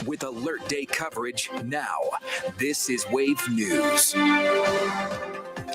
With Alert Day coverage now, this is Wave News.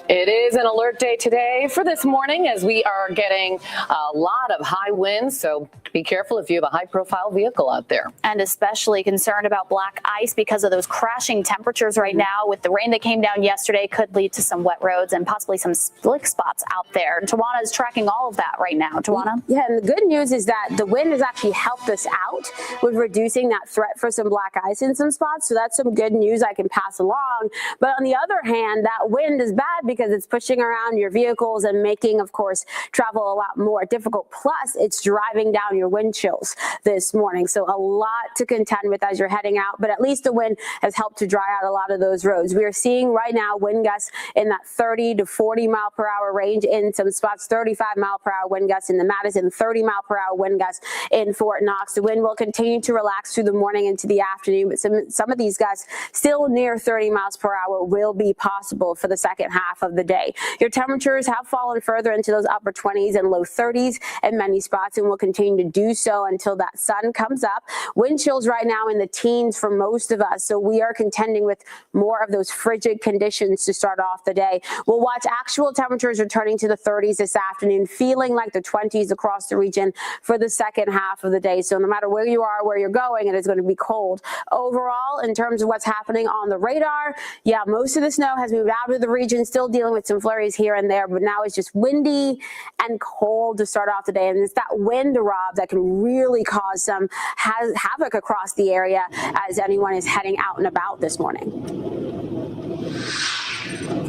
It is an alert day today for this morning as we are getting a lot of high winds. So be careful if you have a high-profile vehicle out there. And especially concerned about black ice because of those crashing temperatures right now. With the rain that came down yesterday, could lead to some wet roads and possibly some slick spots out there. Tawana is tracking all of that right now. Tawana? Yeah, and the good news is that the wind has actually helped us out with reducing that threat for some black ice in some spots. So that's some good news I can pass along. But on the other hand, that wind is bad because it's pushing around your vehicles and making, of course, travel a lot more difficult. Plus, it's driving down your wind chills this morning. So a lot to contend with as you're heading out, but at least the wind has helped to dry out a lot of those roads. We are seeing right now wind gusts in that 30 to 40 mile per hour range in some spots, 35 mile per hour wind gusts in the Madison, 30 mile per hour wind gusts in Fort Knox. The wind will continue to relax through the morning into the afternoon, but some of these gusts still near 30 miles per hour will be possible for the second half of the day. Your temperatures have fallen further into those upper 20s and low 30s in many spots and will continue to do so until that sun comes up. Wind chills right now in the teens for most of us, so we are contending with more of those frigid conditions to start off the day. We'll watch actual temperatures returning to the 30s this afternoon, feeling like the 20s across the region for the second half of the day. So no matter where you are, where you're going, it is going to be cold. Overall, in terms of what's happening on the radar, yeah, most of the snow has moved out of the region, still dealing with some flurries here and there, but now it's just windy and cold to start off the day. And it's that wind, Rob, that can really cause some havoc across the area as anyone is heading out and about this morning.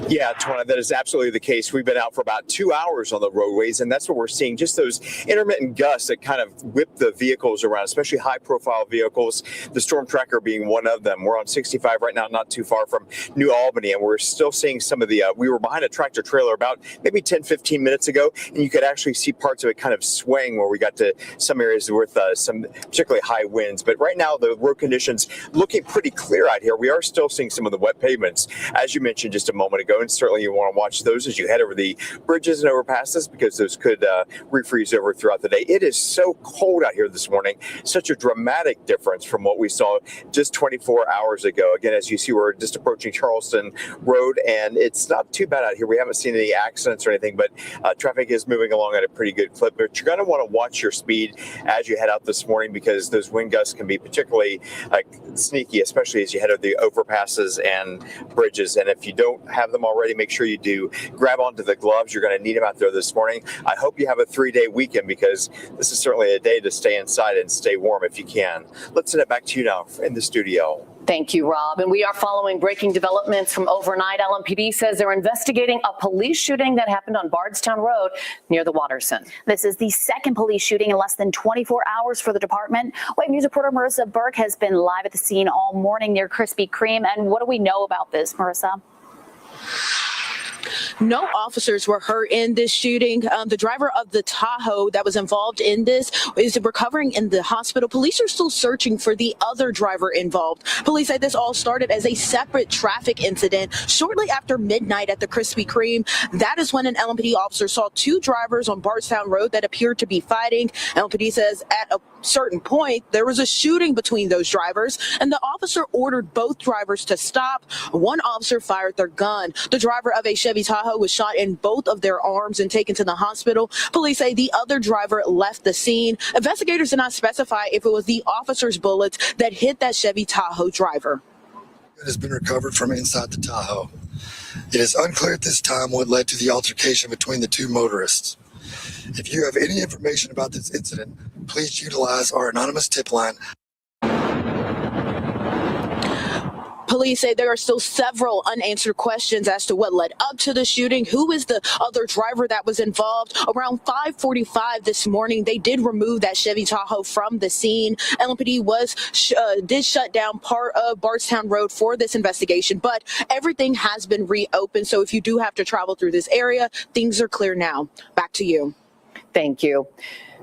Yeah, Tawana, that is absolutely the case. We've been out for about 2 hours on the roadways, and that's what we're seeing. Just those intermittent gusts that kind of whip the vehicles around, especially high-profile vehicles, the Storm Tracker being one of them. We're on 65 right now, not too far from New Albany, and we're still seeing some of the, we were behind a tractor trailer about maybe 10, 15 minutes ago, and you could actually see parts of it kind of swaying where we got to some areas with some particularly high winds. But right now, the road conditions looking pretty clear out here. We are still seeing some of the wet pavements, as you mentioned just a moment ago. And certainly you want to watch those as you head over the bridges and overpasses because those could refreeze over throughout the day. It is so cold out here this morning, such a dramatic difference from what we saw just 24 hours ago. Again, as you see, we're just approaching Charleston Road, and it's not too bad out here. We haven't seen any accidents or anything, but traffic is moving along at a pretty good clip. But you're going to want to watch your speed as you head out this morning because those wind gusts can be particularly sneaky, especially as you head over the overpasses and bridges. And if you don't have them already, make sure you do. Grab onto the gloves. You're going to need them out there this morning. I hope you have a 3-day weekend because this is certainly a day to stay inside and stay warm if you can. Let's send it back to you now in the studio. Thank you, Rob. And we are following breaking developments from overnight. LMPD says they're investigating a police shooting that happened on Bardstown Road near the Watterson. This is the second police shooting in less than 24 hours for the department. Wave News reporter Marissa Burke has been live at the scene all morning near Krispy Kreme. And what do we know about this, Marissa? No officers were hurt in this shooting. The driver of the Tahoe that was involved in this is recovering in the hospital. Police are still searching for the other driver involved. Police say this all started as a separate traffic incident shortly after midnight at the Krispy Kreme. That is when an LMPD officer saw two drivers on Bardstown Road that appeared to be fighting. LMPD says at a certain point there was a shooting between those drivers, and the officer ordered both drivers to stop. One officer fired their gun. The driver of a Chevy Tahoe was shot in both of their arms and taken to the hospital. Police say the other driver left the scene. Investigators did not specify if it was the officer's bullets that hit that Chevy Tahoe driver. It has been recovered from inside the Tahoe. It is unclear at this time what led to the altercation between the two motorists. If you have any information about this incident, please utilize our anonymous tip line. Police say there are still several unanswered questions as to what led up to the shooting. Who is the other driver that was involved? Around 5:45 this morning, they did remove that Chevy Tahoe from the scene. LMPD did shut down part of Bardstown Road for this investigation, but everything has been reopened. So if you do have to travel through this area, things are clear now. Back to you. Thank you.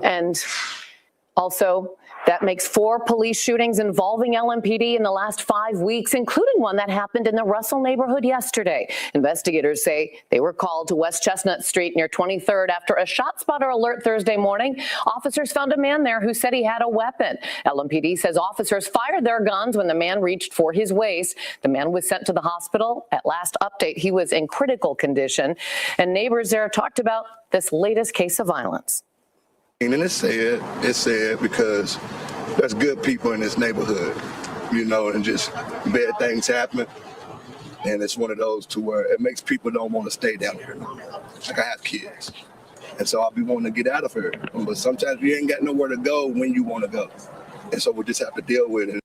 And also, that makes 4 police shootings involving LMPD in the last 5 weeks, including one that happened in the Russell neighborhood yesterday. Investigators say they were called to West Chestnut Street near 23rd after a ShotSpotter alert Thursday morning. Officers found a man there who said he had a weapon. LMPD says officers fired their guns when the man reached for his waist. The man was sent to the hospital. At last update, he was in critical condition. And neighbors there talked about this latest case of violence. And it's sad because there's good people in this neighborhood, and just bad things happen. And it's one of those to where it makes people don't want to stay down here. Like I have kids. And so I'll be wanting to get out of here. But sometimes you ain't got nowhere to go when you want to go. And so we'll just have to deal with it.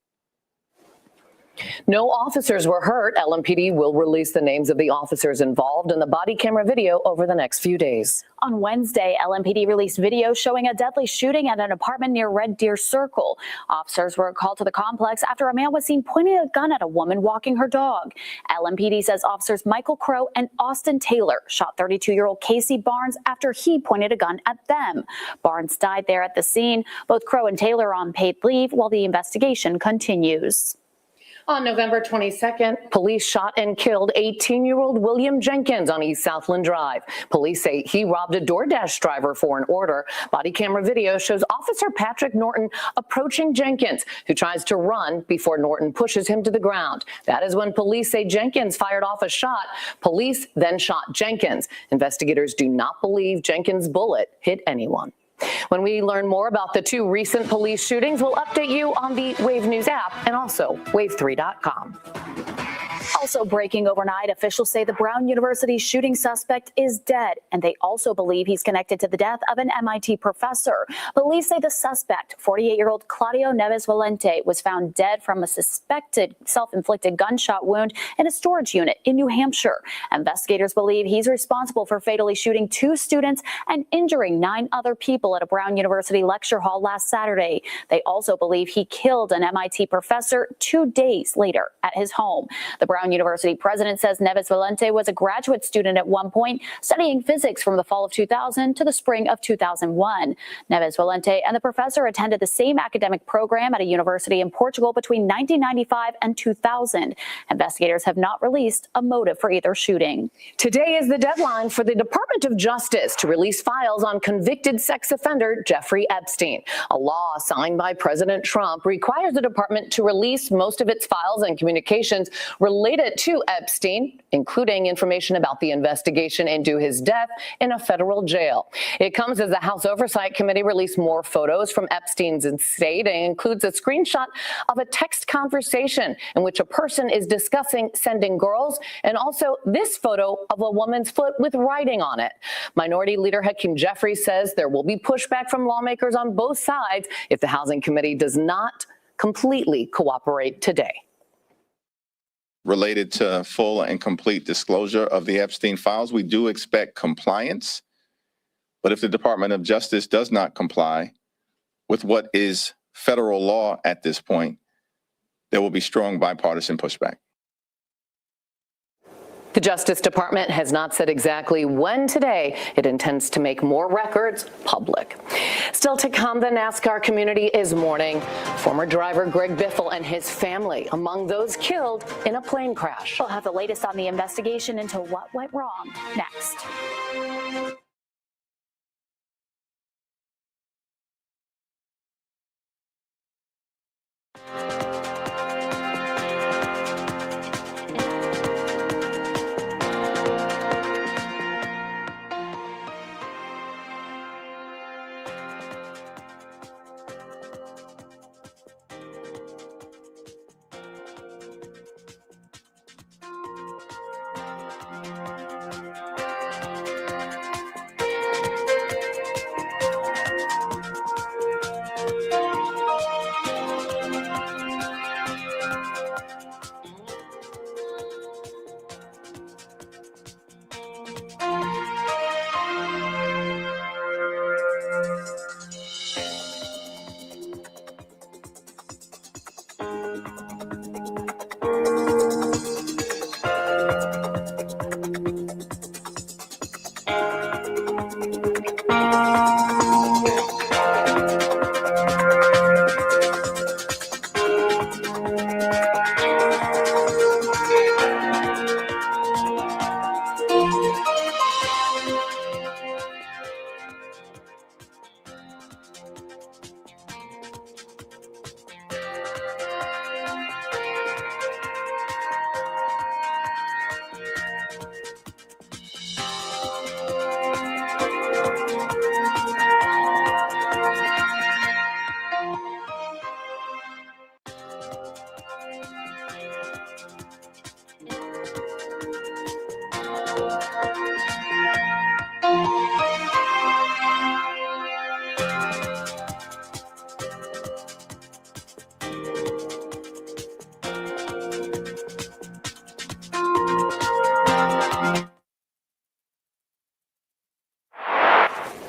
No officers were hurt. LMPD will release the names of the officers involved in the body camera video over the next few days. On Wednesday, LMPD released video showing a deadly shooting at an apartment near Red Deer Circle. Officers were called to the complex after a man was seen pointing a gun at a woman walking her dog. LMPD says officers Michael Crow and Austin Taylor shot 32-year-old Casey Barnes after he pointed a gun at them. Barnes died there at the scene. Both Crow and Taylor are on paid leave while the investigation continues. On November 22nd, police shot and killed 18-year-old William Jenkins on East Southland Drive. Police say he robbed a DoorDash driver for an order. Body camera video shows Officer Patrick Norton approaching Jenkins, who tries to run before Norton pushes him to the ground. That is when police say Jenkins fired off a shot. Police then shot Jenkins. Investigators do not believe Jenkins' bullet hit anyone. When we learn more about the 2 recent police shootings, we'll update you on the Wave News app and also wave3.com. Also breaking overnight, officials say the Brown University shooting suspect is dead, and they also believe he's connected to the death of an MIT professor. Police say the suspect, 48-year-old Claudio Neves Valente, was found dead from a suspected self-inflicted gunshot wound in a storage unit in New Hampshire. Investigators believe he's responsible for fatally shooting 2 students and injuring 9 other people at a Brown University lecture hall last Saturday. They also believe he killed an MIT professor 2 days later at his home. The Brown University president says Neves Valente was a graduate student at one point, studying physics from the fall of 2000 to the spring of 2001. Neves Valente and the professor attended the same academic program at a university in Portugal between 1995 and 2000. Investigators have not released a motive for either shooting. Today is the deadline for the Department of Justice to release files on convicted sex offender Jeffrey Epstein. A law signed by President Trump requires the department to release most of its files and communications related to Epstein, including information about the investigation into his death in a federal jail. It comes as the House Oversight Committee released more photos from Epstein's estate and includes a screenshot of a text conversation in which a person is discussing sending girls, and also this photo of a woman's foot with writing on it. Minority Leader Hakeem Jeffries says there will be pushback from lawmakers on both sides if the Housing Committee does not completely cooperate today. Related to full and complete disclosure of the Epstein files, we do expect compliance. But if the Department of Justice does not comply with what is federal law at this point, there will be strong bipartisan pushback. The Justice Department has not said exactly when today it intends to make more records public. Still to come, the NASCAR community is mourning former driver Greg Biffle and his family among those killed in a plane crash. We'll have the latest on the investigation into what went wrong next.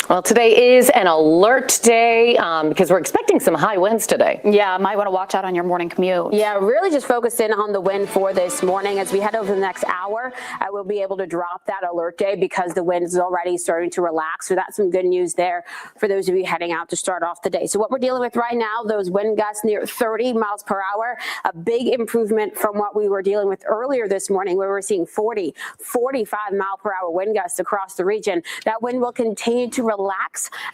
Well, today is an alert day because we're expecting some high winds today. Yeah, might want to watch out on your morning commute. Yeah, really just focus in on the wind for this morning. As we head over the next hour, I will be able to drop that alert day because the wind is already starting to relax. So that's some good news there for those of you heading out to start off the day. So what we're dealing with right now, those wind gusts near 30 miles per hour, a big improvement from what we were dealing with earlier this morning, where we're seeing 40, 45 mile per hour wind gusts across the region. That wind will continue to relax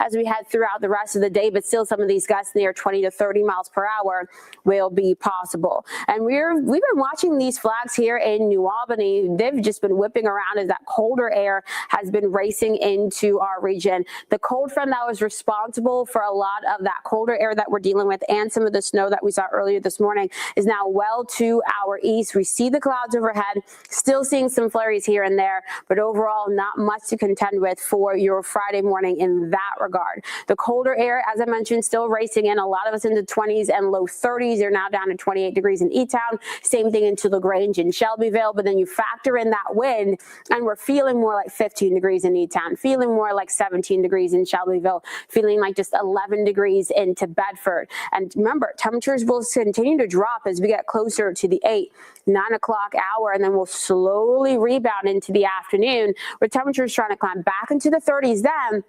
as we head throughout the rest of the day, but still some of these gusts near 20 to 30 miles per hour will be possible. And we've been watching these flags here in New Albany. They've just been whipping around as that colder air has been racing into our region. The cold front that was responsible for a lot of that colder air that we're dealing with and some of the snow that we saw earlier this morning is now well to our east. We see the clouds overhead, still seeing some flurries here and there, but overall not much to contend with for your Friday morning in that regard. The colder air, as I mentioned, still racing in. A lot of us into 20s and low 30s. They're now down to 28 degrees in E-Town. Same thing into LaGrange and Shelbyville. But then you factor in that wind, and we're feeling more like 15 degrees in E-Town, feeling more like 17 degrees in Shelbyville, feeling like just 11 degrees into Bedford. And remember, temperatures will continue to drop as we get closer to the 8, 9 o'clock hour, and then we'll slowly rebound into the afternoon where temperatures trying to climb back into the 30s then.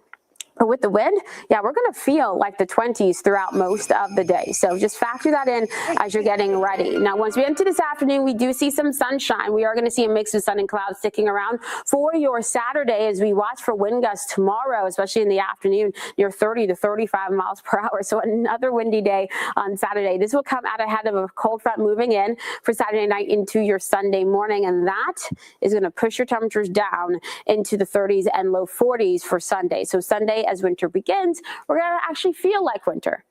But with the wind, yeah, we're going to feel like the 20s throughout most of the day. So just factor that in as you're getting ready. Now, once we enter this afternoon, we do see some sunshine. We are going to see a mix of sun and clouds sticking around for your Saturday as we watch for wind gusts tomorrow, especially in the afternoon, near 30 to 35 miles per hour. So another windy day on Saturday. This will come out ahead of a cold front moving in for Saturday night into your Sunday morning. And that is going to push your temperatures down into the 30s and low 40s for Sunday. So Sunday, as winter begins, we're going to actually feel like winter.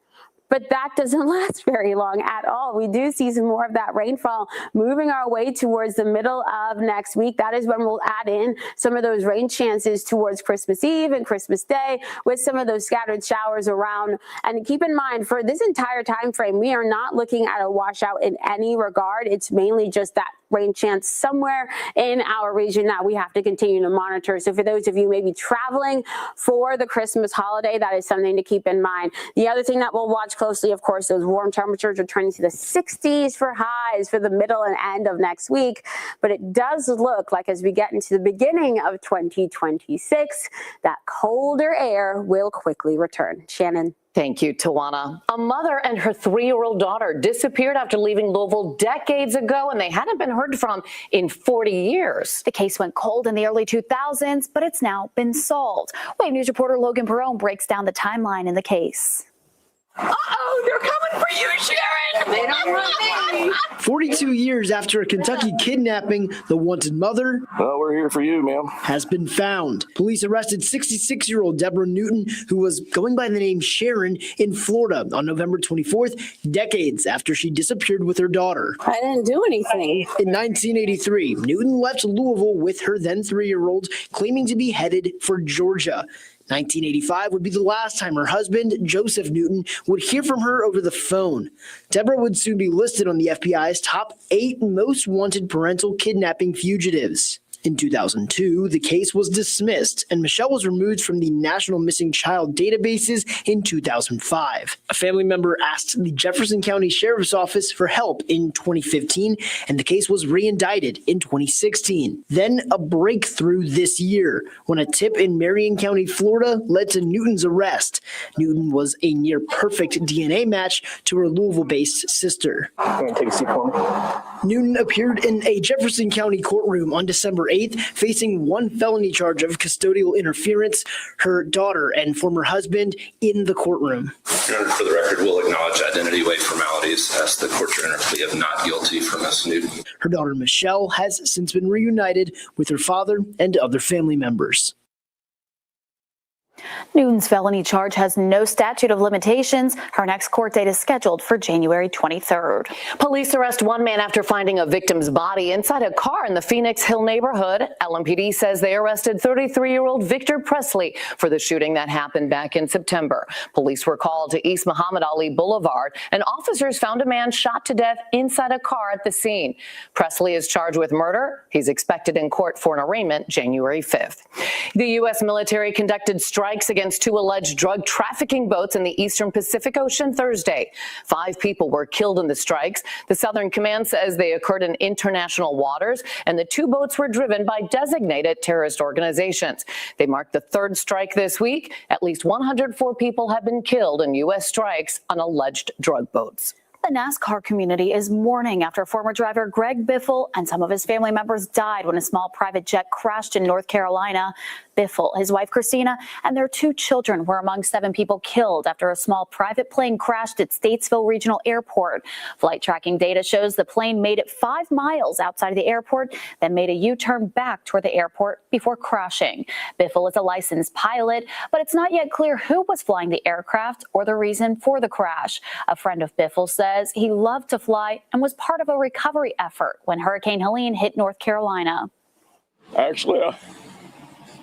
But that doesn't last very long at all. We do see some more of that rainfall moving our way towards the middle of next week. That is when we'll add in some of those rain chances towards Christmas Eve and Christmas Day with some of those scattered showers around. And keep in mind, for this entire time frame, we are not looking at a washout in any regard. It's mainly just that rain chance somewhere in our region that we have to continue to monitor. So for those of you maybe traveling for the Christmas holiday, that is something to keep in mind. The other thing that we'll watch closely, of course, those warm temperatures returning to the 60s for highs for the middle and end of next week. But it does look like as we get into the beginning of 2026, that colder air will quickly return. Shannon. Thank you, Tawana. A mother and her 3-year-old daughter disappeared after leaving Louisville decades ago, and they hadn't been heard from in 40 years. The case went cold in the early 2000s, but it's now been solved. Wave News reporter Logan Perrone breaks down the timeline in the case. Uh-oh, they're coming for you, Sharon! They don't want me! 42 years after a Kentucky kidnapping, the wanted mother we're here for you, ma'am. has been found. Police arrested 66-year-old Deborah Newton, who was going by the name Sharon, in Florida on November 24th, decades after she disappeared with her daughter. I didn't do anything. In 1983, Newton left Louisville with her then 3-year-old, claiming to be headed for Georgia. 1985 would be the last time her husband, Joseph Newton, would hear from her over the phone. Deborah would soon be listed on the FBI's top 8 most wanted parental kidnapping fugitives. In 2002, the case was dismissed, and Michelle was removed from the National Missing Child databases in 2005. A family member asked the Jefferson County Sheriff's Office for help in 2015, and the case was re-indicted in 2016. Then a breakthrough this year, when a tip in Marion County, Florida, led to Newton's arrest. Newton was a near-perfect DNA match to her Louisville-based sister. Take a seat for me. Newton appeared in a Jefferson County courtroom on December 8th, facing one felony charge of custodial interference. Her daughter and former husband in the courtroom. Your Honor, for the record, we'll acknowledge identity waive formalities as the court to enter a plea of not guilty for Ms. Newton. Her daughter Michelle has since been reunited with her father and other family members. Newton's felony charge has no statute of limitations. Her next court date is scheduled for January 23rd. Police arrest one man after finding a victim's body inside a car in the Phoenix Hill neighborhood. LMPD says they arrested 33-year-old Victor Presley for the shooting that happened back in September. Police were called to East Muhammad Ali Boulevard, and officers found a man shot to death inside a car at the scene. Presley is charged with murder. He's expected in court for an arraignment January 5th. The U.S. military conducted strikes against 2 alleged drug trafficking boats in the eastern Pacific Ocean Thursday. 5 people were killed in the strikes. The Southern Command says they occurred in international waters, and the 2 boats were driven by designated terrorist organizations. They marked the 3rd strike this week. At least 104 people have been killed in U.S. strikes on alleged drug boats. The NASCAR community is mourning after former driver Greg Biffle and some of his family members died when a small private jet crashed in North Carolina. Biffle, his wife Christina, and their 2 children were among 7 people killed after a small private plane crashed at Statesville Regional Airport. Flight tracking data shows the plane made it 5 miles outside of the airport, then made a U-turn back toward the airport before crashing. Biffle is a licensed pilot, but it's not yet clear who was flying the aircraft or the reason for the crash. A friend of Biffle says he loved to fly and was part of a recovery effort when Hurricane Helene hit North Carolina. Actually,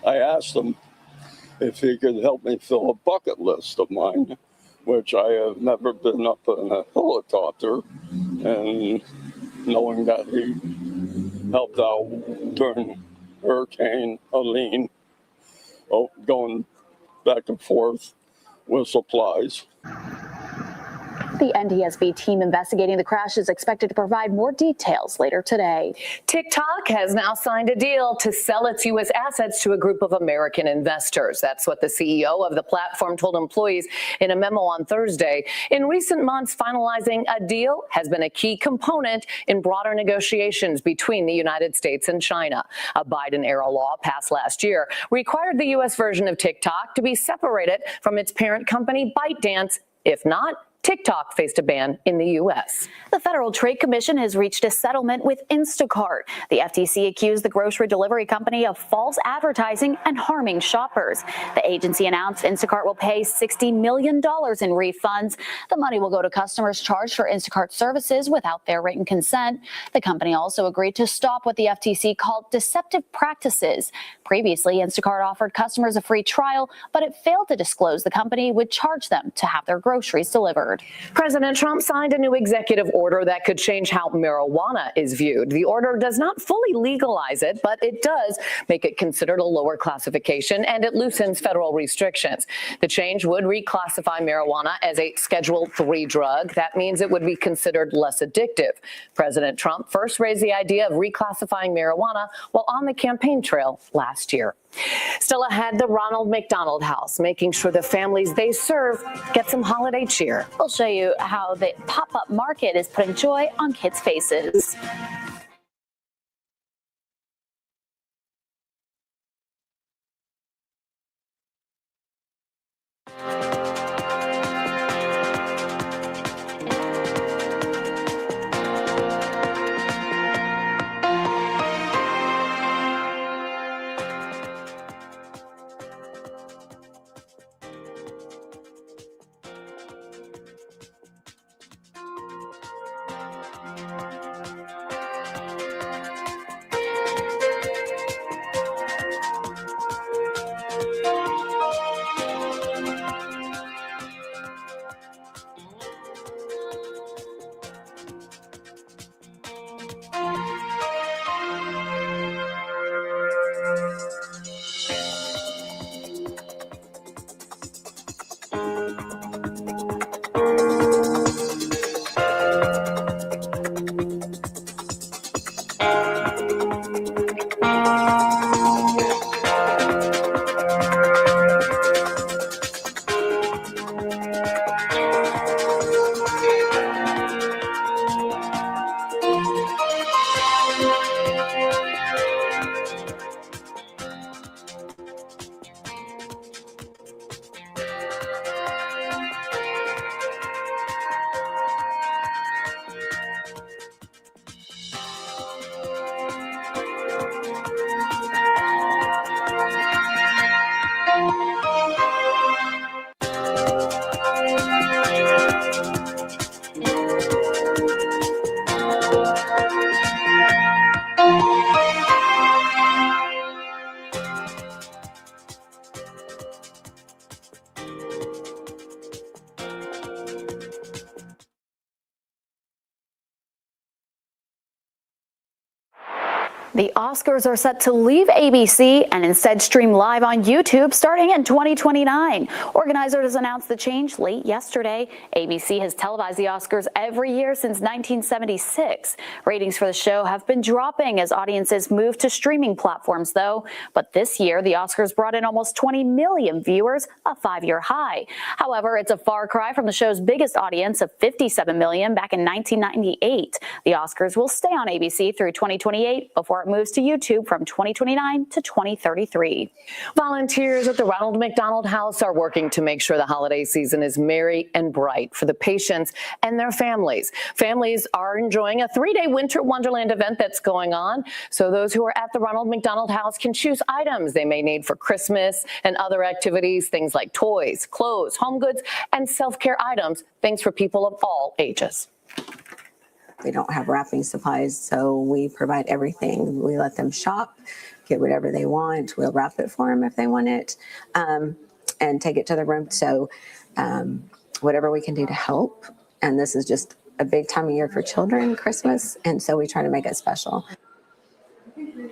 I asked him if he could help me fill a bucket list of mine, which I have never been up in a helicopter, and knowing that he helped out during Hurricane Helene, going back and forth with supplies. The NTSB team investigating the crash is expected to provide more details later today. TikTok has now signed a deal to sell its U.S. assets to a group of American investors. That's what the CEO of the platform told employees in a memo on Thursday. In recent months, finalizing a deal has been a key component in broader negotiations between the United States and China. A Biden-era law passed last year required the U.S. version of TikTok to be separated from its parent company ByteDance. If not, TikTok faced a ban in the U.S. The Federal Trade Commission has reached a settlement with Instacart. The FTC accused the grocery delivery company of false advertising and harming shoppers. The agency announced Instacart will pay $60 million in refunds. The money will go to customers charged for Instacart services without their written consent. The company also agreed to stop what the FTC called deceptive practices. Previously, Instacart offered customers a free trial, but it failed to disclose the company would charge them to have their groceries delivered. forward. President Trump signed a new executive order that could change how marijuana is viewed. The order does not fully legalize it, but it does make it considered a lower classification, and it loosens federal restrictions. The change would reclassify marijuana as a Schedule III drug. That means it would be considered less addictive. President Trump first raised the idea of reclassifying marijuana while on the campaign trail last year. Still ahead, the Ronald McDonald House, making sure the families they serve get some holiday cheer. We'll show you how the pop-up market is putting joy on kids' faces. The Oscars are set to leave ABC and instead stream live on YouTube starting in 2029. Organizers announced the change late yesterday. ABC has televised the Oscars every year since 1976. Ratings for the show have been dropping as audiences move to streaming platforms, though. But this year, the Oscars brought in almost 20 million viewers, a 5-year high. However, it's a far cry from the show's biggest audience of 57 million back in 1998. The Oscars will stay on ABC through 2028 before it moves to YouTube from 2029 to 2033. Volunteers at the Ronald McDonald House are working to make sure the holiday season is merry and bright for the patients and their families. Families are enjoying a 3-day Winter Wonderland event that's going on, so those who are at the Ronald McDonald House can choose items they may need for Christmas and other activities, things like toys, clothes, home goods, and self-care items, things for people of all ages. They don't have wrapping supplies, so we provide everything. We let them shop, get whatever they want. We'll wrap it for them if they want it, and take it to the room. So whatever we can do to help. And this is just a big time of year for children, Christmas, and so we try to make it special.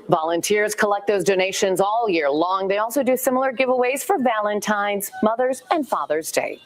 Volunteers collect those donations all year long. They also do similar giveaways for Valentine's, Mother's, and Father's Day.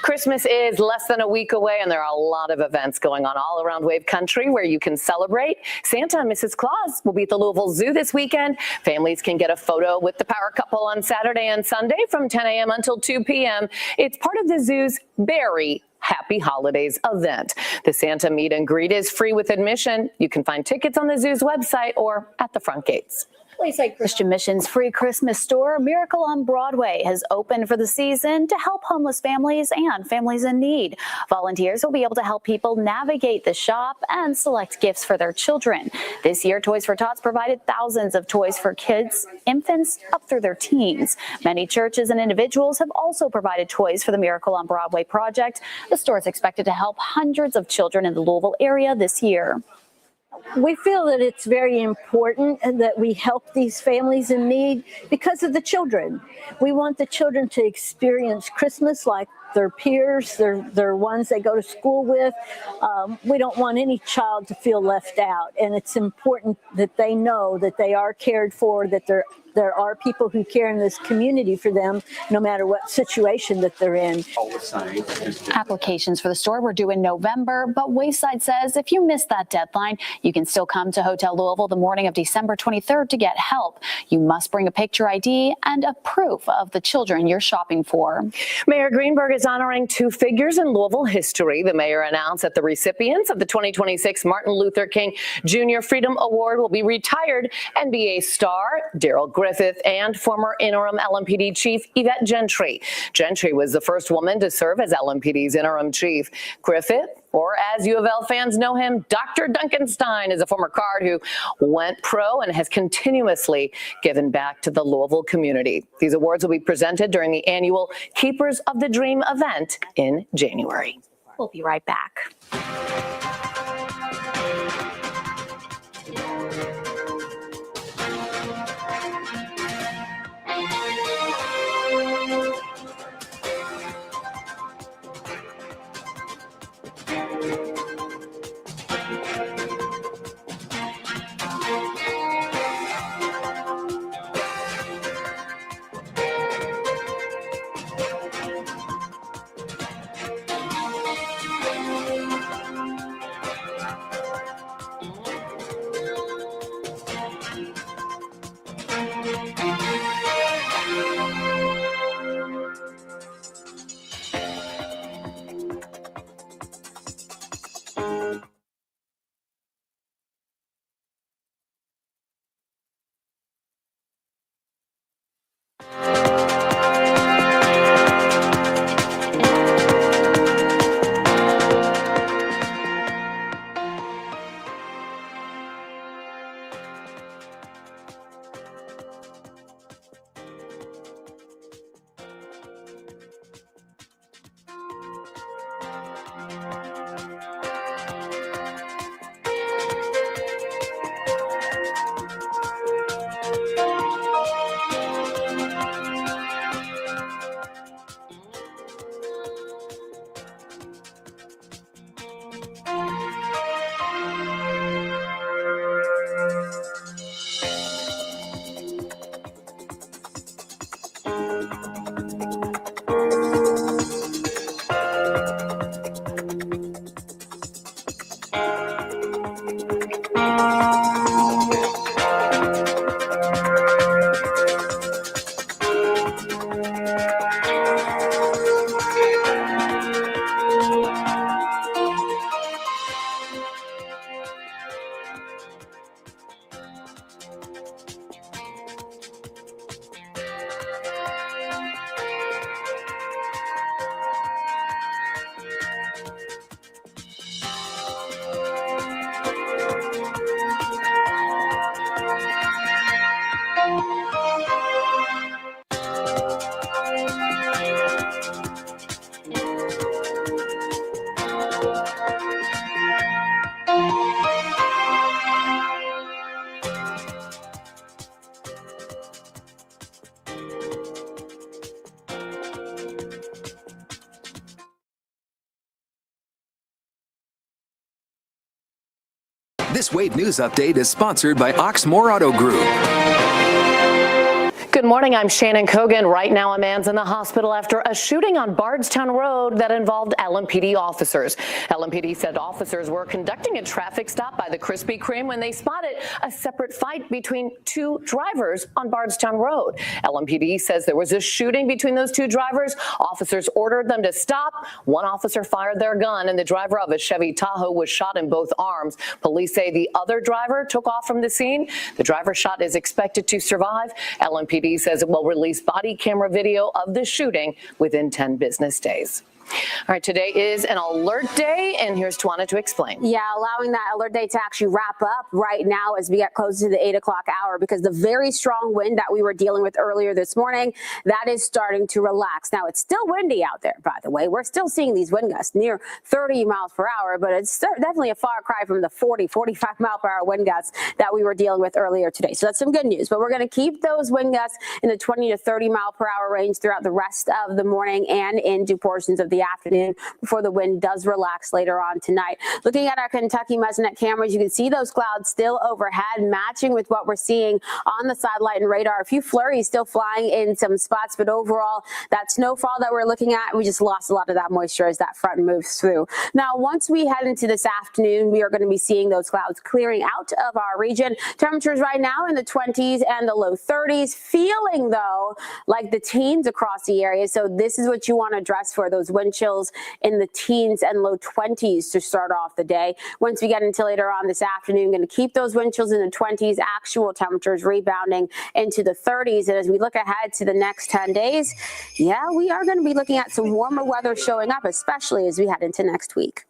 Christmas is less than a week away, and there are a lot of events going on all around Wave Country where you can celebrate. Santa and Mrs. Claus will be at the Louisville Zoo this weekend. Families can get a photo with the power couple on Saturday and Sunday from 10 a.m. until 2 p.m. It's part of the zoo's Berry Happy Holidays event. The Santa meet and greet is free with admission. You can find tickets on the zoo's website or at the front gates. Lakeside Christian Mission's free Christmas store, Miracle on Broadway, has opened for the season to help homeless families and families in need. Volunteers will be able to help people navigate the shop and select gifts for their children. This year, Toys for Tots provided thousands of toys for kids, infants, up through their teens. Many churches and individuals have also provided toys for the Miracle on Broadway project. The store is expected to help hundreds of children in the Louisville area this year. We feel that it's very important that we help these families in need because of the children. We want the children to experience Christmas like their peers, their ones they go to school with. We don't want any child to feel left out, and it's important that they know that they are cared for, that there are people who care in this community for them, no matter what situation that they're in. Applications for the store were due in November, but Wayside says if you missed that deadline, you can still come to Hotel Louisville the morning of December 23rd to get help. You must bring a picture ID and a proof of the children you're shopping for. Mayor Greenberg is honoring two figures in Louisville history. The mayor announced that the recipients of the 2026 Martin Luther King Jr. Freedom Award will be retired NBA star Daryl Griffith and former interim LMPD chief Yvette Gentry. Gentry was the first woman to serve as LMPD's interim chief. Griffith, or as U of L fans know him, Dr. Duncanstein, is a former Card who went pro and has continuously given back to the Louisville community. These awards will be presented during the annual Keepers of the Dream event in January. We'll be right back. This Wave News Update is sponsored by Oxmoor Auto Group. Good morning, I'm Shannon Kogan. Right now, a man's in the hospital after a shooting on Bardstown Road that involved LMPD officers. LMPD said officers were conducting a traffic stop by the Krispy Kreme when they spotted a separate fight between two drivers on Bardstown Road. LMPD says there was a shooting between those two drivers. Officers ordered them to stop. One officer fired their gun, and the driver of a Chevy Tahoe was shot in both arms. Police say the other driver took off from the scene. The driver shot is expected to survive. LMPD says it will release body camera video of the shooting within 10 business days. All right, today is an alert day, and here's Tawana to explain. Yeah, allowing that alert day to actually wrap up right now as we get closer to the 8 o'clock hour, because the very strong wind that we were dealing with earlier this morning, that is starting to relax. Now, it's still windy out there, by the way. We're still seeing these wind gusts near 30 miles per hour, but it's definitely a far cry from the 40, 45 mile per hour wind gusts that we were dealing with earlier today. So that's some good news, but we're going to keep those wind gusts in the 20 to 30 mile per hour range throughout the rest of the morning and into portions of the afternoon before the wind does relax later on tonight. Looking at our Kentucky Mesonet cameras, you can see those clouds still overhead, matching with what we're seeing on the satellite and radar. A few flurries still flying in some spots, but overall, that snowfall that we're looking at, we just lost a lot of that moisture as that front moves through. Now, once we head into this afternoon, we are going to be seeing those clouds clearing out of our region. Temperatures right now in the 20s and the low 30s, feeling though like the teens across the area. So this is what you want to dress for, those wind chills in the teens and low 20s to start off the day. Once we get into later on this afternoon, going to keep those wind chills in the 20s, actual temperatures rebounding into the 30s. And as we look ahead to the next 10 days, yeah, we are going to be looking at some warmer weather showing up, especially as we head into next week.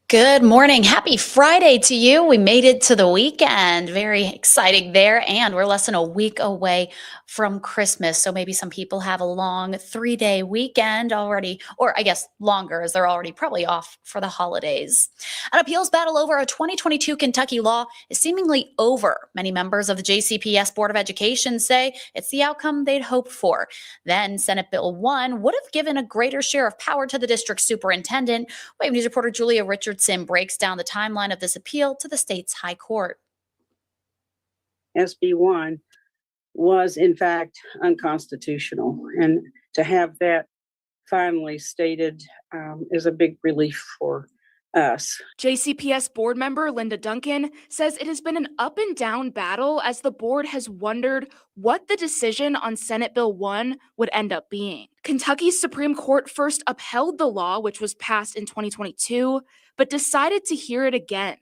Good morning. Happy Friday to you. We made it to the weekend. Very exciting there. And we're less than a week away from Christmas. So maybe some people have a long 3-day weekend already, or I guess longer as they're already probably off for the holidays. An appeals battle over a 2022 Kentucky law is seemingly over. Many members of the JCPS Board of Education say it's the outcome they'd hoped for. Then Senate Bill 1 would have given a greater share of power to the district superintendent. Wave News reporter Julia Richardson breaks down the timeline of this appeal to the state's high court. SB 1 was in fact unconstitutional, and to have that finally stated is a big relief for us. JCPS board member Linda Duncan says it has been an up and down battle as the board has wondered what the decision on Senate Bill 1 would end up being. Kentucky's Supreme Court first upheld the law, which was passed in 2022, but decided to hear it again,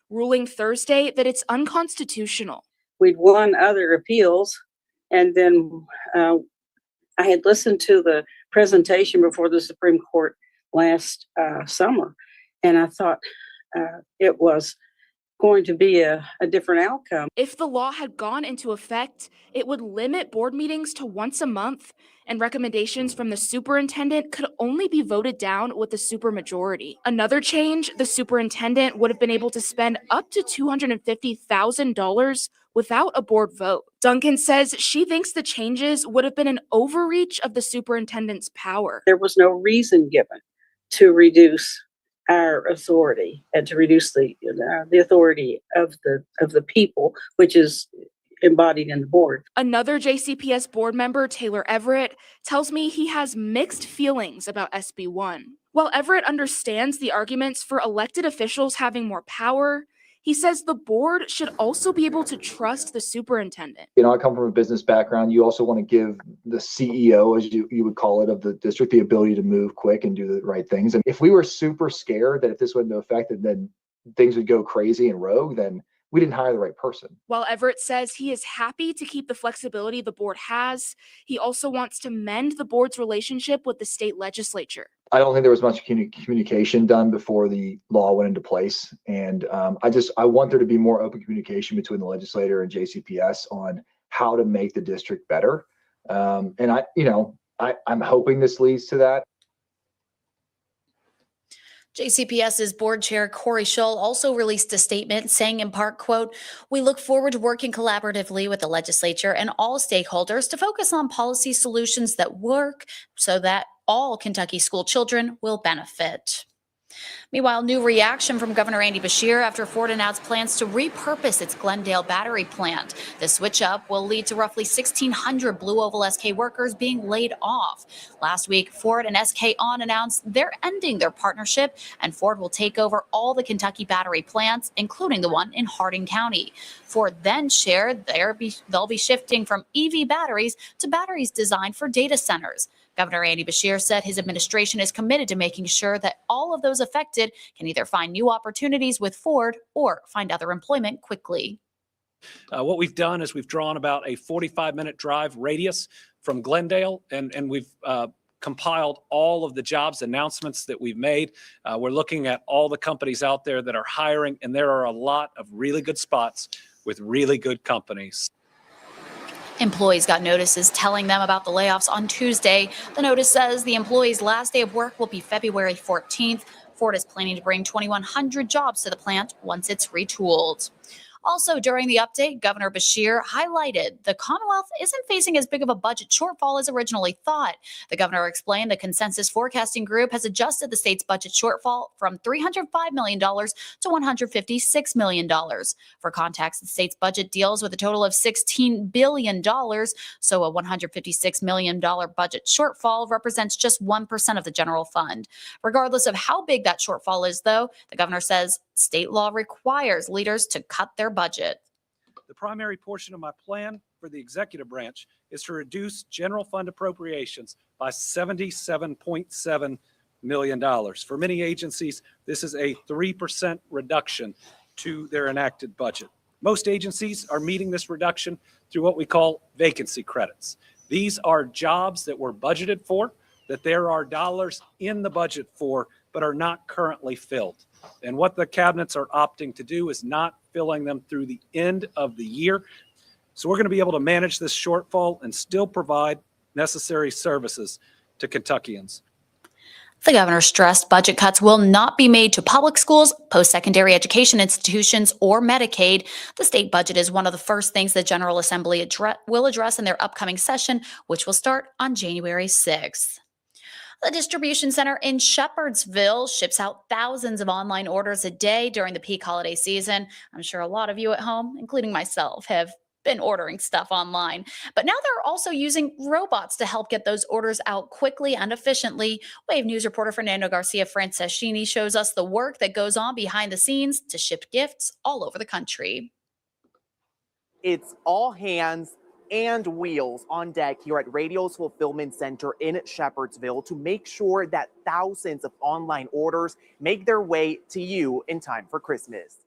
ruling Thursday that it's unconstitutional. We'd won other appeals, and then I had listened to the presentation before the Supreme Court last summer, and I thought it was going to be a different outcome. If the law had gone into effect, it would limit board meetings to once a month, and recommendations from the superintendent could only be voted down with a supermajority. Another change, the superintendent would have been able to spend up to $250,000 without a board vote. Duncan says she thinks the changes would have been an overreach of the superintendent's power. There was no reason given to reduce our authority and to reduce the authority of the people, which is embodied in the board. Another JCPS board member, Taylor Everett, tells me he has mixed feelings about SB 1. While Everett understands the arguments for elected officials having more power, he says the board should also be able to trust the superintendent. You know, I come from a business background. You also want to give the CEO, as you would call it, of the district, the ability to move quick and do the right things. And if we were super scared that if this went into effect and then things would go crazy and rogue, then we didn't hire the right person. While Everett says he is happy to keep the flexibility the board has, he also wants to mend the board's relationship with the state legislature. I don't think there was much communication done before the law went into place. And I want there to be more open communication between the legislator and JCPS on how to make the district better. And I'm hoping this leads to that. JCPS's board chair, Corey Shull, also released a statement saying in part, quote, "We look forward to working collaboratively with the legislature and all stakeholders to focus on policy solutions that work so that all Kentucky school children will benefit." Meanwhile, new reaction from Governor Andy Beshear after Ford announced plans to repurpose its Glendale battery plant. The switch up will lead to roughly 1,600 Blue Oval SK workers being laid off. Last week, Ford and SK On announced they're ending their partnership, and Ford will take over all the Kentucky battery plants, including the one in Hardin County. Ford then shared they'll be shifting from EV batteries to batteries designed for data centers. Governor Andy Beshear said his administration is committed to making sure that all of those affected can either find new opportunities with Ford or find other employment quickly. What we've done is we've drawn about a 45-minute drive radius from Glendale, and we've compiled all of the jobs announcements that we've made. We're looking at all the companies out there that are hiring, and there are a lot of really good spots with really good companies. Employees got notices telling them about the layoffs on Tuesday. The notice says the employees' last day of work will be February 14th. Ford is planning to bring 2,100 jobs to the plant once it's retooled. Also, during the update, Governor Beshear highlighted the Commonwealth isn't facing as big of a budget shortfall as originally thought. The governor explained the Consensus Forecasting Group has adjusted the state's budget shortfall from $305 million to $156 million. For context, the state's budget deals with a total of $16 billion, so a $156 million budget shortfall represents just 1% of the general fund. Regardless of how big that shortfall is, though, the governor says state law requires leaders to cut their budget. The primary portion of my plan for the executive branch is to reduce general fund appropriations by $77.7 million. For many agencies, this is a 3% reduction to their enacted budget. Most agencies are meeting this reduction through what we call vacancy credits. These are jobs that were budgeted for, that there are dollars in the budget for, but are not currently filled. And what the cabinets are opting to do is not filling them through the end of the year. So we're going to be able to manage this shortfall and still provide necessary services to Kentuckians. The governor stressed budget cuts will not be made to public schools, post-secondary education institutions, or Medicaid. The state budget is one of the first things the General Assembly will address in their upcoming session, which will start on January 6th. The distribution center in Shepherdsville ships out thousands of online orders a day during the peak holiday season. I'm sure a lot of you at home, including myself, have been ordering stuff online. But now they're also using robots to help get those orders out quickly and efficiently. Wave News reporter Fernando Garcia Franceschini shows us the work that goes on behind the scenes to ship gifts all over the country. It's all hands and wheels on deck here at Radios Fulfillment Center in Shepherdsville to make sure that thousands of online orders make their way to you in time for Christmas.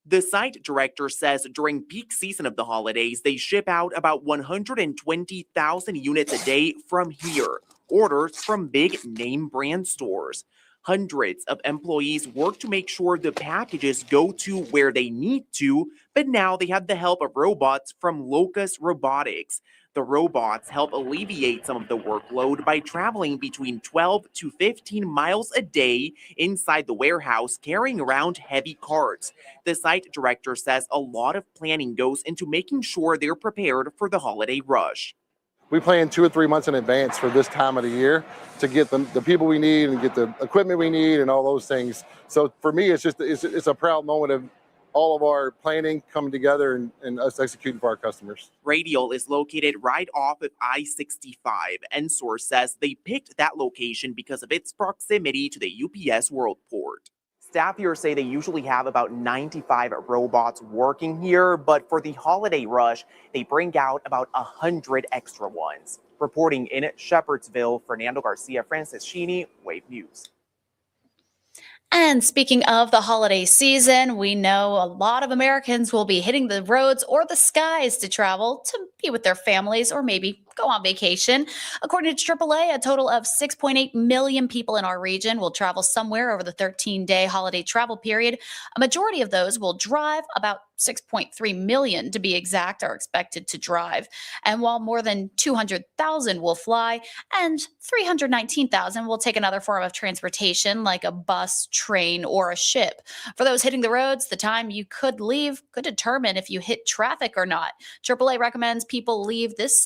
The site director says during peak season of the holidays, they ship out about 120,000 units a day from here, orders from big name brand stores. Hundreds of employees work to make sure the packages go to where they need to, but now they have the help of robots from Locus Robotics. The robots help alleviate some of the workload by traveling between 12 to 15 miles a day inside the warehouse, carrying around heavy carts. The site director says a lot of planning goes into making sure they're prepared for the holiday rush. We plan 2 or 3 months in advance for this time of the year to get the people we need and get the equipment we need and all those things. So for me, it's a proud moment of all of our planning coming together and us executing for our customers. Radial is located right off of I-65. NSource says they picked that location because of its proximity to the UPS Worldport. Staff here say they usually have about 95 robots working here, but for the holiday rush, they bring out about 100 extra ones. Reporting in Shepherdsville, Fernando Garcia, Francis Sheeny, Wave News. And speaking of the holiday season, we know a lot of Americans will be hitting the roads or the skies to travel to be with their families or maybe go on vacation. According to AAA, a total of 6.8 million people in our region will travel somewhere over the 13-day holiday travel period. A majority of those will drive. About 6.3 million, to be exact, are expected to drive. And while more than 200,000 will fly and 319,000 will take another form of transportation like a bus, train, or a ship. For those hitting the roads, the time you could leave could determine if you hit traffic or not. AAA recommends people leaving this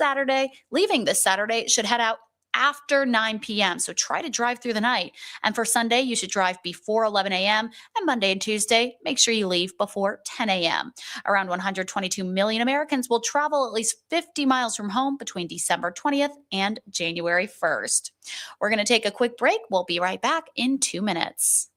Saturday should head out after 9 p.m. So try to drive through the night. And for Sunday, you should drive before 11 a.m. And Monday and Tuesday, make sure you leave before 10 a.m. Around 122 million Americans will travel at least 50 miles from home between December 20th and January 1st. We're going to take a quick break. We'll be right back in 2 minutes.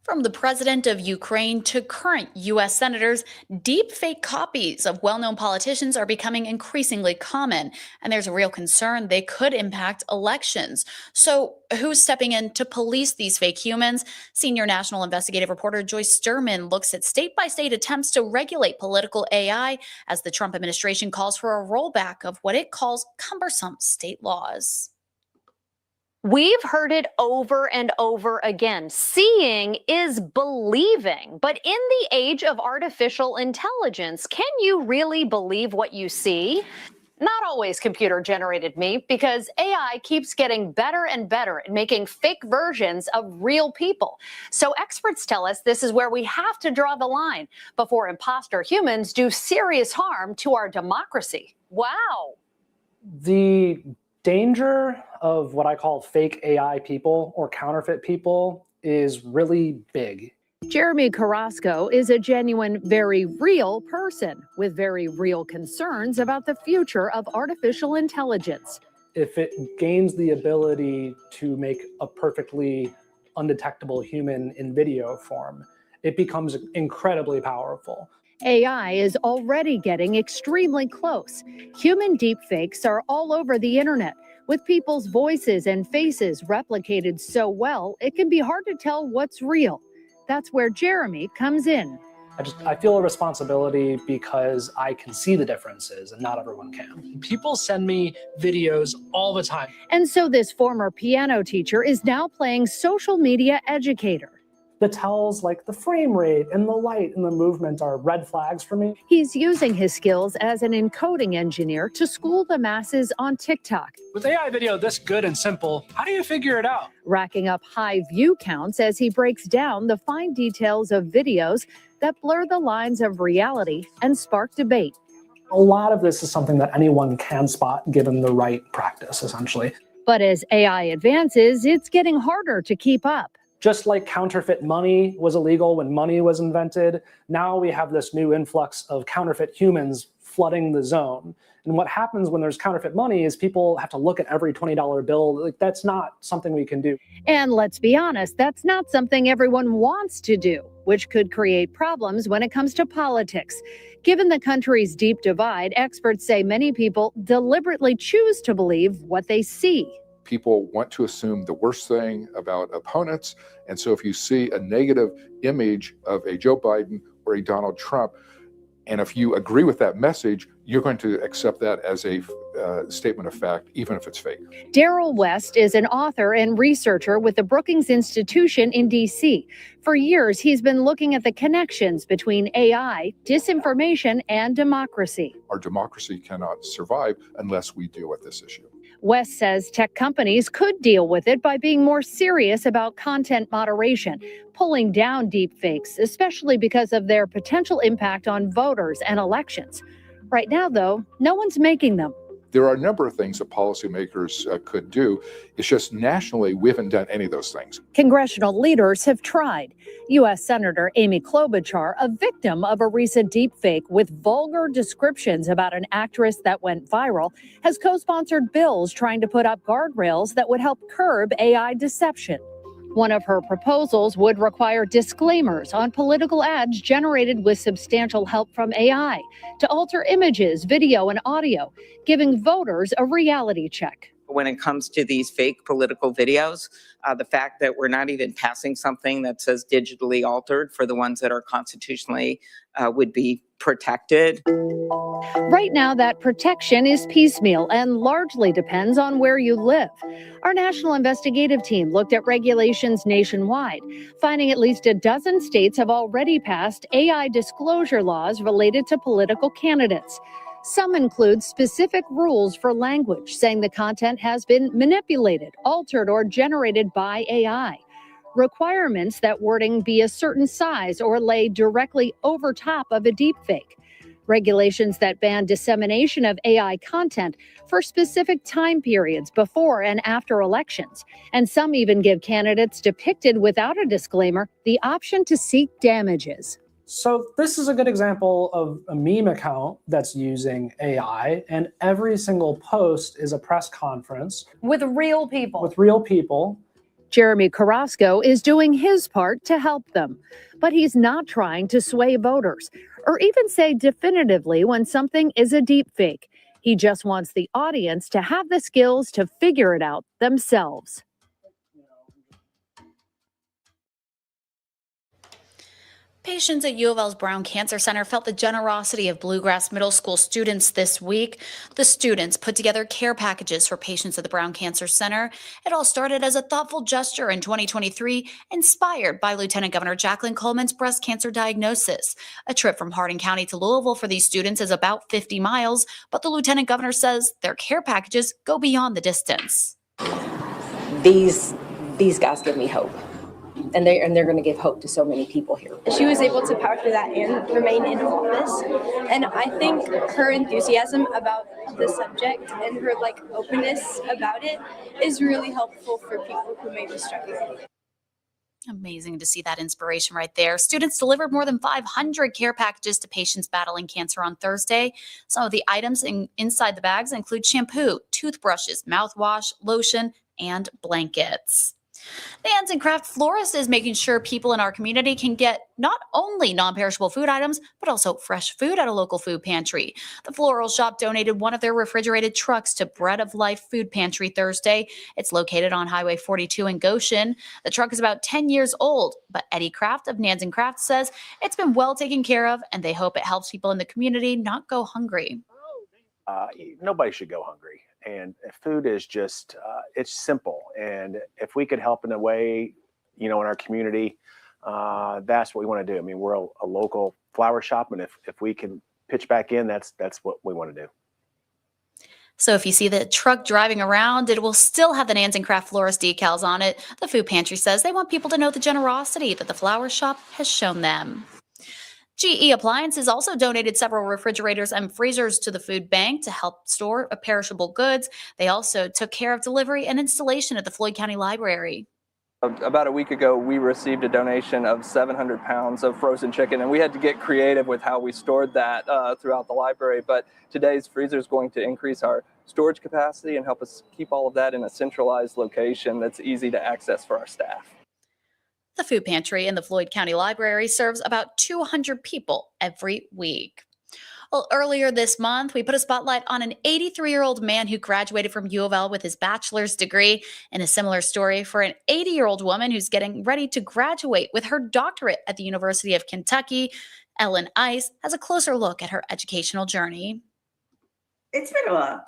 From the president of Ukraine to current U.S. senators, deep fake copies of well-known politicians are becoming increasingly common, and there's a real concern they could impact elections. So who's stepping in to police these fake humans? Senior national investigative reporter Joyce Sturman looks at state-by-state attempts to regulate political AI as the Trump administration calls for a rollback of what it calls cumbersome state laws. We've heard it over and over again. Seeing is believing. But in the age of artificial intelligence, can you really believe what you see? Not always computer-generated me, because AI keeps getting better and better at making fake versions of real people. So experts tell us this is where we have to draw the line before imposter humans do serious harm to our democracy. Wow. The danger of what I call fake AI people or counterfeit people is really big. Jeremy Carrasco is a genuine, very real person with very real concerns about the future of artificial intelligence. If it gains the ability to make a perfectly undetectable human in video form, it becomes incredibly powerful. AI is already getting extremely close. Human deepfakes are all over the internet, with people's voices and faces replicated so well, it can be hard to tell what's real. That's where Jeremy comes in. I feel a responsibility because I can see the differences and not everyone can. People send me videos all the time. And so this former piano teacher is now playing social media educator. The tells like the frame rate and the light and the movement are red flags for me. He's using his skills as an encoding engineer to school the masses on TikTok. With AI video this good and simple, how do you figure it out? Racking up high view counts as he breaks down the fine details of videos that blur the lines of reality and spark debate. A lot of this is something that anyone can spot given the right practice, essentially. But as AI advances, it's getting harder to keep up. Just like counterfeit money was illegal when money was invented, now we have this new influx of counterfeit humans flooding the zone. And what happens when there's counterfeit money is people have to look at every $20 bill. Like, that's not something we can do. And let's be honest, that's not something everyone wants to do, which could create problems when it comes to politics. Given the country's deep divide, experts say many people deliberately choose to believe what they see. People want to assume the worst thing about opponents. And so if you see a negative image of a Joe Biden or a Donald Trump, and if you agree with that message, you're going to accept that as a statement of fact, even if it's fake. Daryl West is an author and researcher with the Brookings Institution in D.C. For years, he's been looking at the connections between AI, disinformation, and democracy. Our democracy cannot survive unless we deal with this issue. West says tech companies could deal with it by being more serious about content moderation, pulling down deepfakes, especially because of their potential impact on voters and elections. Right now, though, no one's making them. There are a number of things that policymakers could do. It's just nationally, we haven't done any of those things. Congressional leaders have tried. U.S. Senator Amy Klobuchar, a victim of a recent deepfake with vulgar descriptions about an actress that went viral, has co-sponsored bills trying to put up guardrails that would help curb AI deception. One of her proposals would require disclaimers on political ads generated with substantial help from AI to alter images, video, and audio, giving voters a reality check. When it comes to these fake political videos, the fact that we're not even passing something that says digitally altered for the ones that are constitutionally would be protected. Right now, that protection is piecemeal and largely depends on where you live. Our national investigative team looked at regulations nationwide, finding at least a dozen states have already passed AI disclosure laws related to political candidates. Some include specific rules for language, saying the content has been manipulated, altered, or generated by AI. Requirements that wording be a certain size or lay directly over top of a deepfake. Regulations that ban dissemination of AI content for specific time periods before and after elections. And some even give candidates depicted without a disclaimer the option to seek damages. So this is a good example of a meme account that's using AI, and every single post is a press conference. With real people. Jeremy Carrasco is doing his part to help them, but he's not trying to sway voters or even say definitively when something is a deepfake. He just wants the audience to have the skills to figure it out themselves. Patients at U of L's Brown Cancer Center felt the generosity of Bluegrass Middle School students this week. The students put together care packages for patients at the Brown Cancer Center. It all started as a thoughtful gesture in 2023, inspired by Lieutenant Governor Jacqueline Coleman's breast cancer diagnosis. A trip from Hardin County to Louisville for these students is about 50 miles, but the Lieutenant Governor says their care packages go beyond the distance. These guys give me hope. And they're going to give hope to so many people here. She was able to power through that and remain in office. And I think her enthusiasm about the subject and her openness about it is really helpful for people who may be struggling. Amazing to see that inspiration right there. Students delivered more than 500 care packages to patients battling cancer on Thursday. Some of the items inside the bags include shampoo, toothbrushes, mouthwash, lotion, and blankets. The Hands and Craft Florist is making sure people in our community can get not only non-perishable food items, but also fresh food at a local food pantry. The floral shop donated one of their refrigerated trucks to Bread of Life Food Pantry Thursday. It's located on Highway 42 in Goshen. The truck is about 10 years old, but Eddie Kraft of Hands and Craft says it's been well taken care of, and they hope it helps people in the community not go hungry. Nobody should go hungry. And food is just, it's simple. And if we could help in a way, in our community, that's what we want to do. I mean, we're a local flower shop, and if we can pitch back in, that's what we want to do. So if you see the truck driving around, it will still have the Hands and Craft Florist decals on it. The food pantry says they want people to know the generosity that the flower shop has shown them. GE Appliances also donated several refrigerators and freezers to the food bank to help store perishable goods. They also took care of delivery and installation at the Floyd County Library. About a week ago, we received a donation of 700 pounds of frozen chicken, and we had to get creative with how we stored that throughout the library. But today's freezer is going to increase our storage capacity and help us keep all of that in a centralized location that's easy to access for our staff. The food pantry in the Floyd County Library serves about 200 people every week. Well, earlier this month, we put a spotlight on an 83-year-old man who graduated from U of L with his bachelor's degree, and a similar story for an 80-year-old woman who's getting ready to graduate with her doctorate at the University of Kentucky. Ellen Ice has a closer look at her educational journey. It's been a while.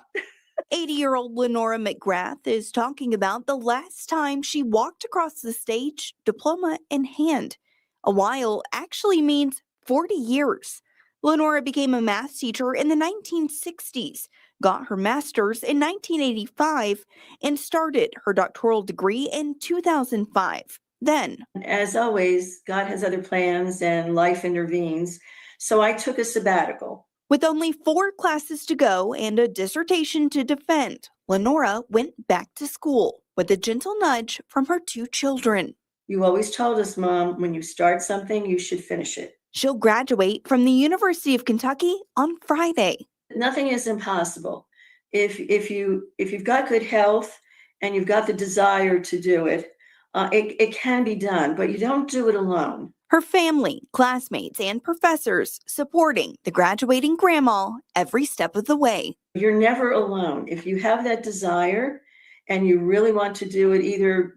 80-year-old Lenora McGrath is talking about the last time she walked across the stage, diploma in hand. A while actually means 40 years. Lenora became a math teacher in the 1960s, got her master's in 1985, and started her doctoral degree in 2005. Then, as always, God has other plans and life intervenes, so I took a sabbatical. With only 4 classes to go and a dissertation to defend, Lenora went back to school with a gentle nudge from her 2 children. You always told us, Mom, when you start something, you should finish it. She'll graduate from the University of Kentucky on Friday. Nothing is impossible. If you've got good health and you've got the desire to do it, it can be done, but you don't do it alone. Her family, classmates, and professors supporting the graduating grandma every step of the way. You're never alone. If you have that desire and you really want to do it either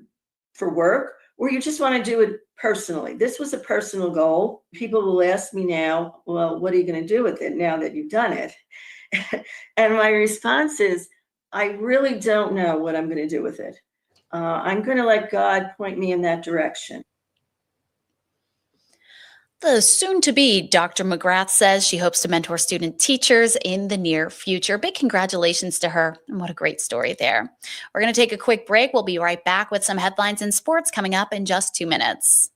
for work or you just want to do it personally. This was a personal goal. People will ask me now, well, what are you going to do with it now that you've done it? And my response is, I really don't know what I'm going to do with it. I'm going to let God point me in that direction. The soon-to-be Dr. McGrath says she hopes to mentor student teachers in the near future. Big congratulations to her, and what a great story there. We're going to take a quick break. We'll be right back with some headlines and sports coming up in just 2 minutes.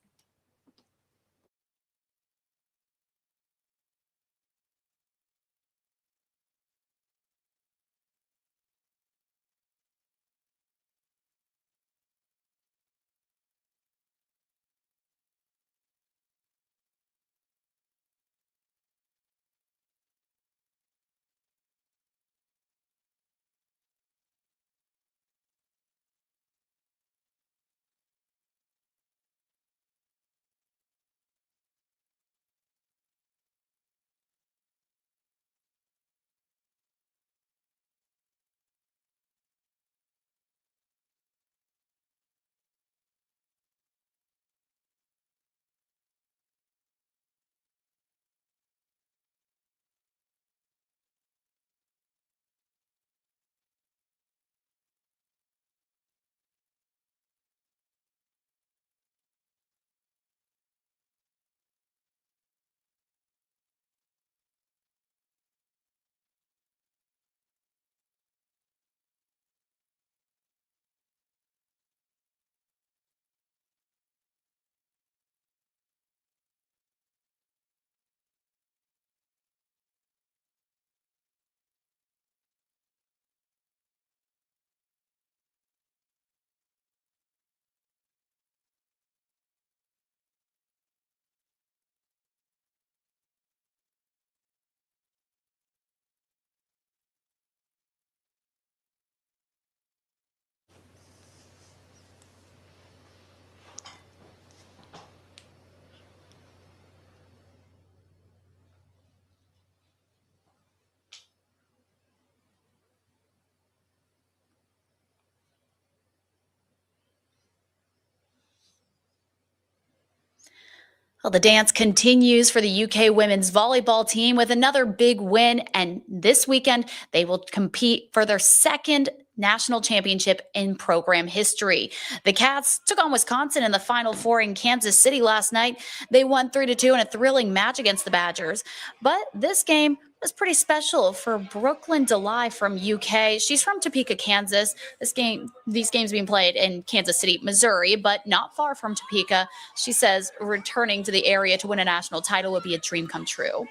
Well, the dance continues for the UK women's volleyball team with another big win, and this weekend they will compete for their second national championship in program history. The Cats took on Wisconsin in the Final Four in Kansas City last night. They won 3-2 in a thrilling match against the Badgers, but this game was pretty special for Brooklyn Delay from UK. She's from Topeka, Kansas. These games being played in Kansas City, Missouri, but not far from Topeka. She says returning to the area to win a national title would be a dream come true.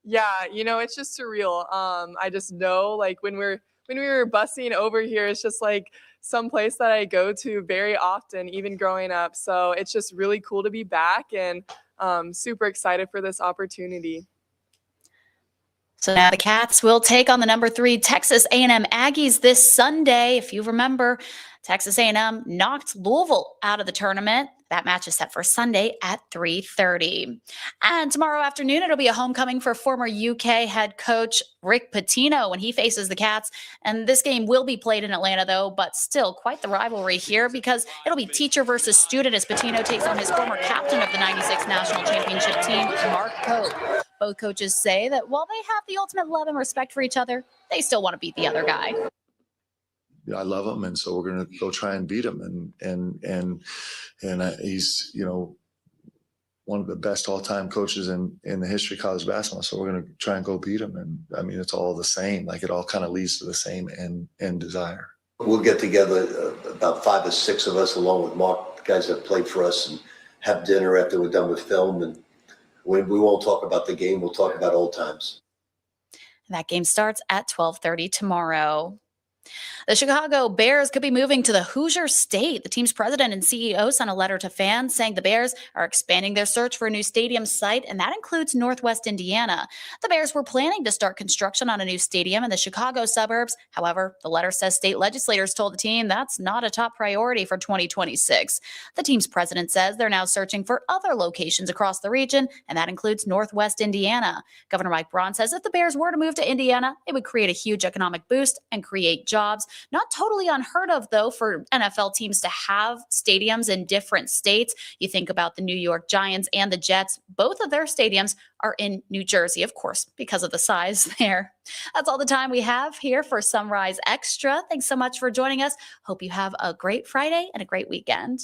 Yeah, it's just surreal. I just know, like, when we were busing over here, it's just like some place that I go to very often, even growing up. So it's just really cool to be back, and super excited for this opportunity. So now the Cats will take on the number 3 Texas A&M Aggies this Sunday. If you remember, Texas A&M knocked Louisville out of the tournament. That match is set for Sunday at 3:30. And tomorrow afternoon, it'll be a homecoming for former UK head coach Rick Pitino when he faces the Cats. And this game will be played in Atlanta, though, but still quite the rivalry here because it'll be teacher versus student as Pitino takes on his former captain of the 96 national championship team, Mark Pope. Both coaches say that while they have the ultimate love and respect for each other, they still want to beat the other guy. I love him, and so we're going to go try and beat him. And he's one of the best all-time coaches in the history of college basketball. So we're going to try and go beat him. And I mean, it's all the same. Like, it all kind of leads to the same end desire. We'll get together, about 5 or 6 of us, along with Mark, the guys that played for us, and have dinner after we're done with film. And we won't talk about the game. We'll talk about old times. That game starts at 12:30 tomorrow. The Chicago Bears could be moving to the Hoosier State. The team's president and CEO sent a letter to fans saying the Bears are expanding their search for a new stadium site, and that includes Northwest Indiana. The Bears were planning to start construction on a new stadium in the Chicago suburbs. However, the letter says state legislators told the team that's not a top priority for 2026. The team's president says they're now searching for other locations across the region, and that includes Northwest Indiana. Governor Mike Braun says if the Bears were to move to Indiana, it would create a huge economic boost and create jobs. Not totally unheard of, though, for NFL teams to have stadiums in different states. You think about the New York Giants and the Jets. Both of their stadiums are in New Jersey, of course, because of the size there. That's all the time we have here for Sunrise Extra. Thanks so much for joining us. Hope you have a great Friday and a great weekend.